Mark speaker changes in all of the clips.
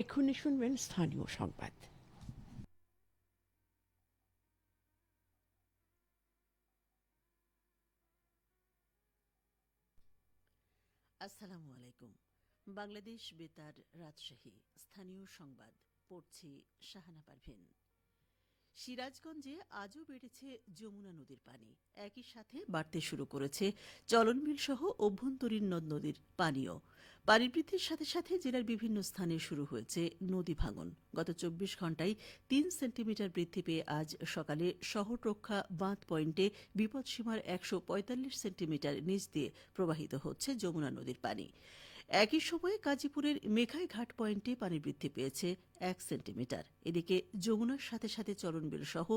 Speaker 1: এক্ষুনি শুনবেন স্থানীয় সংবাদ।
Speaker 2: আসসালামু আলাইকুম। বাংলাদেশ বেতার রাজশাহী স্থানীয় সংবাদ পড়ছি শাহানা পারভিন। সিরাজগঞ্জে আজও বেড়েছে যমুনা নদীর পানি, একই সাথে বাড়তে শুরু করেছে চলনবিল সহ অভ্যন্তরীণ নদ নদীর পানিও। পানি বৃদ্ধির সাথে সাথে জেলার বিভিন্ন স্থানে শুরু হয়েছে নদী ভাঙন। গত ২৪ ঘণ্টায় ৩ সেন্টিমিটার বৃদ্ধি পেয়ে আজ সকালে শহররক্ষা বাঁধ পয়েন্টে বিপদসীমার ১৪৫ সেন্টিমিটার নিচ দিয়ে প্রবাহিত হচ্ছে যমুনা নদীর পানি। একই সময়ে গাজীপুরের মেঘাই ঘাট পয়েন্টে পানি বৃদ্ধি পেয়েছে ১ সেন্টিমিটার। এদিকে যমুনার সাথে সাথে চরণবিল সহ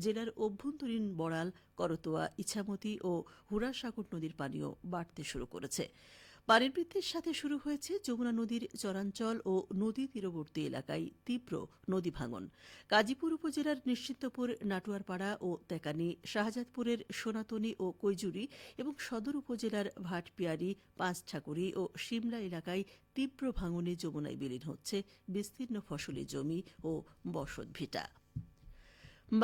Speaker 2: জেলার অভ্যন্তরীণ বড়াল, করতোয়া, ইছামতি ও হুড়াসাগর নদীর পানিও বাড়তে শুরু করেছে। পানির বৃদ্ধির সাথে শুরু হয়েছে যমুনা নদীর চরাঞ্চল ও নদী তীরবর্তী এলাকায় তীব্র নদী ভাঙন। গাজীপুর উপজেলার নিশ্চিন্তপুর, নাটুয়ারপাড়া ও তেকানি, শাহজাদপুরের সোনাতনি ও কৈজুরি এবং সদর উপজেলার ভাটপিয়ারি, পাঁচঠাকুরি ও শিমলা এলাকায় তীব্র ভাঙনে যমুনায় বিলীন হচ্ছে বিস্তীর্ণ ফসলি জমি ও বসতভিটা।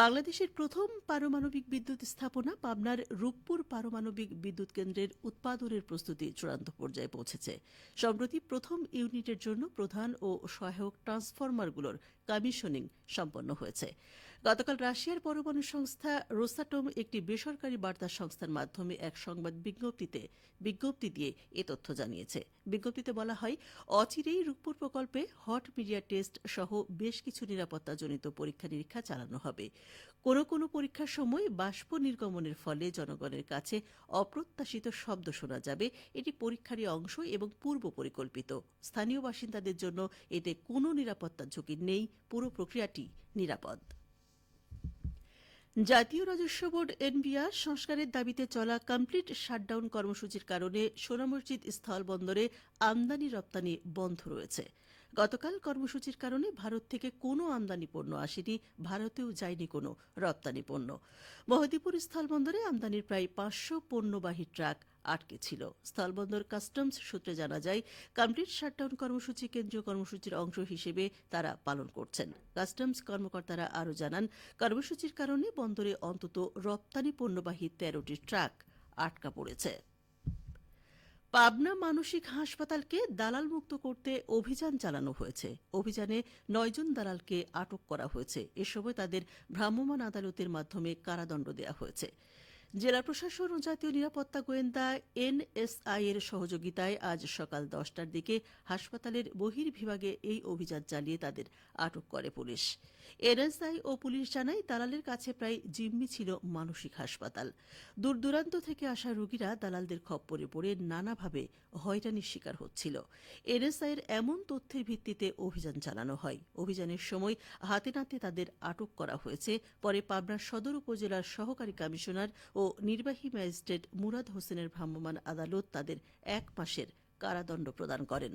Speaker 2: বাংলাদেশের প্রথম পারমাণবিক বিদ্যুৎ স্থাপনা পাবনার রূপপুর পারমাণবিক বিদ্যুৎ কেন্দ্রের উৎপাদনের প্রস্তুতি চূড়ান্ত পর্যায়ে পৌঁছেছে। সম্প্রতি প্রথম ইউনিটের জন্য প্রধান ও সহায়ক ট্রান্সফরমারগুলোর কমিশনিং সম্পন্ন হয়েছে। গতকাল রাশিয়ার পরমাণু সংস্থা রোসাটম একটি বেসরকারি বার্তা সংস্থার মাধ্যমে এক সংবাদ বিজ্ঞপ্তি দিয়ে এ তথ্য জানিয়েছে। বিজ্ঞপ্তিতে বলা হয়, অচিরেই রূপপুর প্রকল্পে হট মিডিয়া টেস্ট সহ বেশ কিছু নিরাপত্তাজনিত পরীক্ষা নিরীক্ষা চালানো হবে। কোনো পরীক্ষার সময় বাষ্প নির্গমনের ফলে জনগণের কাছে অপ্রত্যাশিত শব্দ শোনা যাবে। এটি পরীক্ষারই অংশ এবং পূর্ব পরিকল্পিত। স্থানীয় বাসিন্দাদের জন্য এতে কোনো নিরাপত্তা ঝুঁকি নেই। পুরো প্রক্রিয়াটি নিরাপদ। জাতীয় রাজস্ব বোর্ড এনবিআর সংস্কারের দাবিতে চলা কমপ্লিট শাটডাউন কর্মসূচির কারণে সোনা মসজিদ স্থলবন্দরে আমদানি রপ্তানি বন্ধ রয়েছে। গতকাল কর্মসূচির কারণে ভারত থেকে কোনো আমদানি পণ্য আসেনি, ভারতেও যায়নি কোনো রপ্তানি পণ্য। মহদীপুর স্থলবন্দরে আমদানির প্রায় ৫০০ পণ্যবাহী ট্রাক আটকে ছিল। স্থলবন্দর কাস্টমস সূত্রে জানা যায়, কমপ্লিট শাটডাউন কর্মসূচি কেন্দ্রীয় কর্মসূচির অংশ হিসেবে তারা পালন করছেন। কাস্টমস কর্মকর্তারা আরও জানান, কর্মসূচির কারণে বন্দরে অন্তত রপ্তানি পণ্যবাহী ১৩টি ট্রাক আটকা পড়েছে। পাবনা মানসিক হাসপাতালকে দালাল মুক্ত করতে অভিযান চালানো হয়েছে। অভিযানে ৯ জন দালালকে আটক করা হয়েছে। এ সময় তাদের ভ্রাম্যমাণ আদালতের মাধ্যমে কারাদণ্ড দেওয়া হয়েছে। জেলা প্রশাসন ও জাতীয় নিরাপত্তা গোয়েন্দা এনএসআই এর সহযোগিতায় আজ সকাল ১০টার দিকে হাসপাতালের বহির্বিভাগে এই অভিযান চালিয়ে তাদের আটক করে পুলিশ। এনএসআই ও পুলিশ জানায়, দালালের কাছে প্রায় জিম্মি ছিল মানসিক হাসপাতাল। দূর দূরান্ত থেকে আসা রোগীরা দালালদের খপ্পরে পড়ে নানাভাবে হয়রানির শিকার হচ্ছিল। এনএসআই এর এমন তথ্যের ভিত্তিতে অভিযান চালানো হয়। অভিযানের সময় হাতে নাতে তাদের আটক করা হয়েছে। পরে পাবনা সদর উপজেলার সহকারী কমিশনার ও নির্বাহী ম্যাজিস্ট্রেট মুরাদ হোসেনের ভ্রাম্যমাণ আদালত তাদের ১ মাসের কারাদণ্ড প্রদান করেন।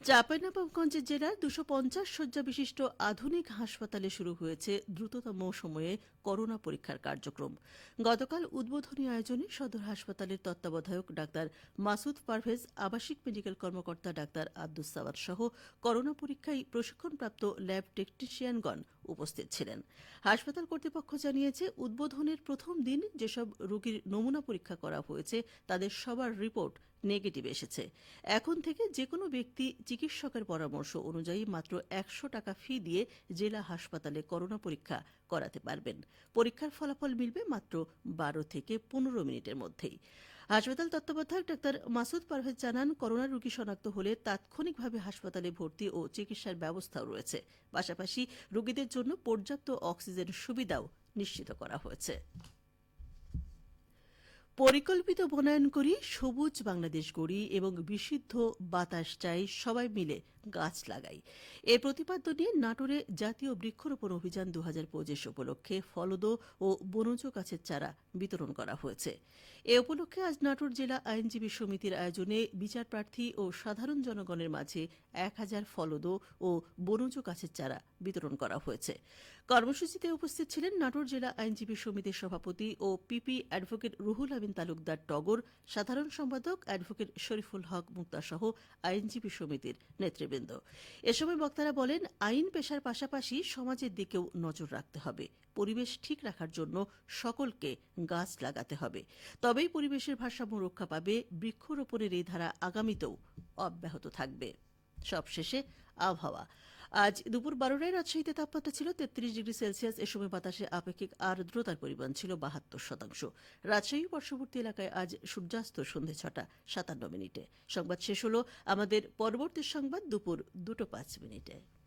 Speaker 2: চাঁপাইনবাবগঞ্জ জেলার ২৫০ শয্যা বিশিষ্ট আধুনিক হাসপাতালে শুরু হয়েছে দ্রুততম সময়ে করোনা পরীক্ষার কার্যক্রম। গতকাল উদ্বোধনী আয়োজনে সদর হাসপাতালের তত্ত্বাবধায়ক ডাক্তার মাসুদ পারভেজ, আবাসিক মেডিকেল কর্মকর্তা ডাক্তার আব্দুস সামাদ সহ করোনা পরীক্ষায় প্রশিক্ষণপ্রাপ্ত ল্যাব টেকনিশিয়ানগণ উপস্থিত ছিলেন। হাসপাতাল কর্তৃপক্ষ জানিয়েছে, উদ্বোধনের প্রথম দিন যেসব রোগীর নমুনা পরীক্ষা করা হয়েছে তাদের সবার রিপোর্ট নেগেটিভ এসেছে। এখন থেকে যেকোনো ব্যক্তি চিকিৎসকের পরামর্শ অনুযায়ী মাত্র ১০০ টাকা ফি দিয়ে জেলা হাসপাতালে করোনা পরীক্ষা করাতে পারবেন। পরীক্ষার ফলাফল মিলবে মাত্র ১২ থেকে ১৫ মিনিটের মধ্যেই। হাসপাতাল তত্ত্বাবধায়ক ডাক্তার মাসুদ পারভেজ জানান, করোনা রোগী শনাক্ত হলে তাৎক্ষণিকভাবে হাসপাতালে ভর্তি ও চিকিৎসার ব্যবস্থাও রয়েছে। পাশাপাশি রোগীদের জন্য পর্যাপ্ত অক্সিজেন সুবিধাও নিশ্চিত করা হয়েছে। পরিকল্পিত বনায়ন করি, সবুজ বাংলাদেশ গড়ি এবং বিশুদ্ধ বাতাস চাই, সবাই মিলে গাছ লাগাই। এর প্রতিপাদ্য নিয়ে নাটোরে জাতীয় বৃক্ষরোপণ অভিযান ২০২৫ উপলক্ষে ফলদ ও বনজ গাছের চারা বিতরণ করা হয়েছে। এ উপলক্ষে আজ নাটোর জেলা আইনজীবী সমিতির আয়োজনে বিচার প্রার্থী ও সাধারণ জনগণের মাঝে ১,০০০ ফলদ ও বনজ গাছের চারা বিতরণ করা হয়েছে। কর্মসূচিতে উপস্থিত ছিলেন নাটোর জেলা আইনজীবী সমিতির সভাপতি ও পিপি অ্যাডভোকেট রুহুল আমিন তালুকদার টগর, সাধারণ সম্পাদক অ্যাডভোকেট শরীফুল হক মুক্তা সহ আইনজীবী সমিতির নেতৃবৃন্দ। এ সময় বক্তারা বলেন, আইন পেশার পাশাপাশি সমাজের দিকেও নজর রাখতে হবে। পরিবেশ ঠিক রাখার জন্য সকলকে গাছ লাগাতে হবে, তবেই পরিবেশের ভারসাম্য রক্ষা পাবে। বৃক্ষরোপণের এই ধারা আগামীতেও অব্যাহত থাকবে। সবশেষে আবহাওয়া। আজ দুপুর 12টায় রাজশাহীতে তাপমাত্রা ছিল 33°C। এ সময় বাতাসে আপেক্ষিক আর্দ্রতার পরিমাণ ছিল 72%। রাজশাহী পার্শ্ববর্তী এলাকায় আজ সূর্যাস্ত সন্ধে 6:57। সংবাদ শেষ হলো। আমাদের পরবর্তী সংবাদ দুপুর 2:05।